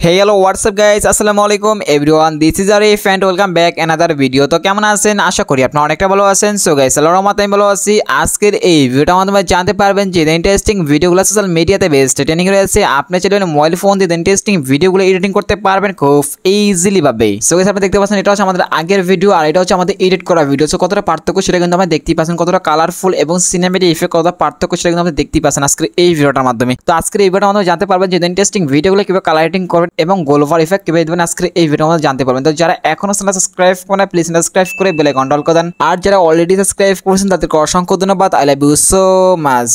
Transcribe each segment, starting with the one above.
Hey hello what's up guys আসসালামু আলাইকুম everyone this is Arif and welcome back another video তো কেমন আছেন আশা করি আপনারা অনেকটা ভালো আছেন সো গাইস আল্লাহর রহমতে আমি ভালো আছি আজকের এই ভিডিওটার মাধ্যমে জানতে পারবেন যে ইন্টারেস্টিং ভিডিওগুলো সোশ্যাল মিডিয়াতে বেস্ট ট্রেনিং রয়েছে আপনি চাইলে মোবাইল ফোন দিয়ে ইন্টারেস্টিং ভিডিওগুলো এডিটিং করতে পারবেন খুব ইজিলি ভাবে সো গাইস আপনি দেখতে পাচ্ছেন এটা হচ্ছে আমাদের আগের ভিডিও আর এটা হচ্ছে আমাদের এডিট করা ভিডিও সো কতটা পার্থক্য সেটা কিন্তু আমরা দেখতেই পাচ্ছেন কতটা কালারফুল এবং সিনেমেটিক ইফেক্ট কতটা পার্থক্য সেটা কিন্তু আপনি দেখতেই পাচ্ছেন আজকের এই ভিডিওটার মাধ্যমে তো আজকের এই ভিডিওটার মাধ্যমে জানতে পারবেন যে ইন্টারেস্টিং ভিডিওগুলো কিভাবে কালার এডিটিং করবেন এবং গোল ওভার ইফেক্ট কিভাবে দিবেন আজকে এই ভিডিওর মধ্যে জানতে পারবেন তো যারা এখনো চ্যানেল সাবস্ক্রাইব করেন না প্লিজ সাবস্ক্রাইব করে বেল আইকন অন করে দেন আর যারা অলরেডি সাবস্ক্রাইব করেছেন তাদেরকে অসংখ্য ধন্যবাদ I love you so much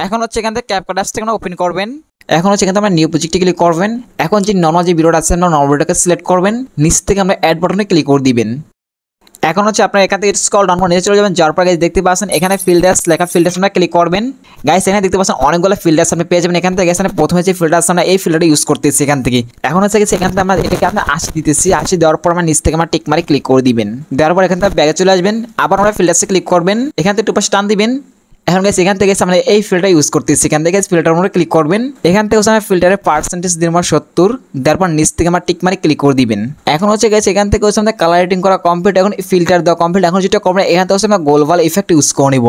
এখন হচ্ছে এখান থেকে ক্যাপকাট অ্যাপস থেকে ওপেন করবেন এখন হচ্ছে এখান থেকে আমরা নিউ প্রজেক্টে ক্লিক করবেন এখন যে নরমাল যে ভিডিওটা আছে নরমাল ভিডিওটাকে সিলেক্ট করবেন নিচ থেকে আমরা অ্যাড বাটনে ক্লিক করে দিবেন এখন হচ্ছে আপনারা এখান থেকে স্ক্রল ডাউন করে নিচে চলে যাবেন যাওয়ার পর গাইস দেখতে পাচ্ছেন এখানে ফিল্টারস লেখা ফিল্টারস আমরা ক্লিক করবেন গাইস এখানে দেখতে পাচ্ছেন অনেকগুলো ফিল্টারস আপনি পেয়ে যাবেন এখান থেকে এখানে প্রথমে যে ফিল্টারস আমরা এই ফিল্টারটা ইউজ করতেছি এখান থেকে এখন হচ্ছে এখান থেকে আমরা এটাকে আমরা 80 দিতেছি 80 দেওয়ার পর আমরা নিচ থেকে আমরা টিক মারি ক্লিক করে দিবেন দেওয়ার পর এখান থেকে ব্যাগে চলে আসবেন আবার আমরা ফিল্টারসে ক্লিক করবেন এখান থেকে একটু পাশে টান দিবেন এখন গাইস এখান থেকে আমরা এই ফিল্টার ইউজ করতেছি এখান থেকে ফিল্টার উপরে ক্লিক করবেন এখান থেকে আমরা ফিল্টারের পার্সেন্টেজ দিন আমরা 70 তারপর নিচ থেকে আমরা টিক মারি ক্লিক করে দিবেন এখন হচ্ছে গাইস এখান থেকে আমাদের কালার এডিটিং করা কমপ্লিট এখন ফিল্টার দেওয়া কমপ্লিট এখন যেটা করবেন এখান থেকে আমরা গ্লোবাল ইফেক্ট ইউজ করে নিব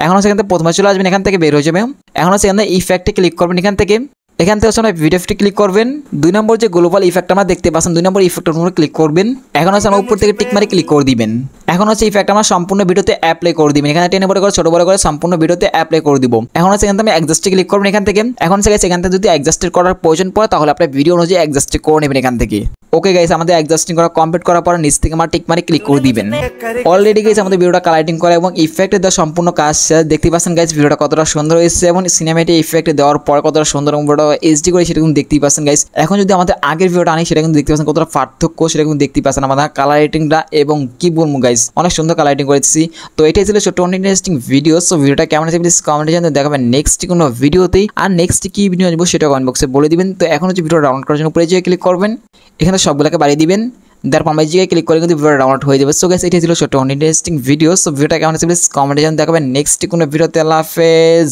এখন হচ্ছে এখান থেকে প্রথমে চলে আসবেন এখান থেকে বের হয়ে যাবে এখন হচ্ছে এখান থেকে ইফেক্টে ক্লিক করবেন এখান থেকে আমরা ভিডিওতে ক্লিক করবেন 2 নম্বর যে গ্লোবাল ইফেক্ট আমরা দেখতে পাচ্ছেন 2 নম্বর ইফেক্টের উপরে ক্লিক করবেন এখন হচ্ছে আমরা উপর থেকে টিক মারি ক্লিক করে দিবেন এখন হচ্ছে ইফেক্ট আমরা সম্পূর্ণ ভিডিওতে অ্যাপ্লাই করে দিবেন এখানে টেনে বড় করে ছোট বড় করে সম্পূর্ণ ভিডিওতে অ্যাপ্লাই করে দিব এখন হচ্ছে এখান থেকে অ্যাডজাস্টে ক্লিক করবেন এখান থেকে এখন হচ্ছে এখান থেকে যদি অ্যাডজাস্ট করার প্রয়োজন পড়ে তাহলে আপনি ভিডিও অনুযায়ী অ্যাডজাস্ট করে নেবেন এখান থেকে ওকে গাইস আমাদের অ্যাডজাস্টিং করা কমপ্লিট করার পর নিচ থেকে আমরা টিক মারি ক্লিক করে দিবেন অলরেডি গাইস আমাদের ভিডিওটা কালারিং করা এবং ইফেক্টে দেওয়া সম্পূর্ণ কাজ দেখতে পাচ্ছেন গাইস ভিডিওটা কতটা সুন্দর হয়েছে এবং সিনেমেটিক ইফেক্ট দেওয়ার পর কতটা সুন্দর এবং ভিডিওটা এইচডি করে সেটা কিন্তু দেখতেই পাচ্ছেন গাইস এখন যদি আমাদের আগের ভিডিওটা আনি সেটা কিন্তু দেখতে পাচ্ছেন কতটা পার্থক্য সেটা কিন্তু দেখতেই পাচ্ছেন আমাদের কালার এডিটিংটা এবং কি বলবো গাইস অনেক সুন্দর কালার এডিটিং করেছি তো এটাই ছিল ছোট ইন্টারেস্টিং ভিডিও সো ভিডিওটা কেমন হয়েছে প্লিজ কমেন্টে জানাতে দেখাবেন নেক্সট কোনো ভিডিওতেই আর নেক্সট কি ভিডিও আসবো সেটা কমেন্ট বক্সে বলে দিবেন তো এখন হচ্ছে ভিডিও ডাউনলোড করার জন্য উপরে যেয়ে ক্লিক করবেন এখানে সবগুলোকে বাড়িয়ে দিবেন তারপর আমরা জায়গায় ক্লিক করে কিন্তু ভিডিও ডাউনলোড হয়ে যাবে সো গাইস এটাই ছিল ছোট ইন্টারেস্টিং ভিডিও সো ভিডিওটা কেমন হয়েছে প্লিজ কমেন্টে জানাতে দেখাবেন নেক্সট কোনো ভিডিওতে আল্লাহ হাফেজ।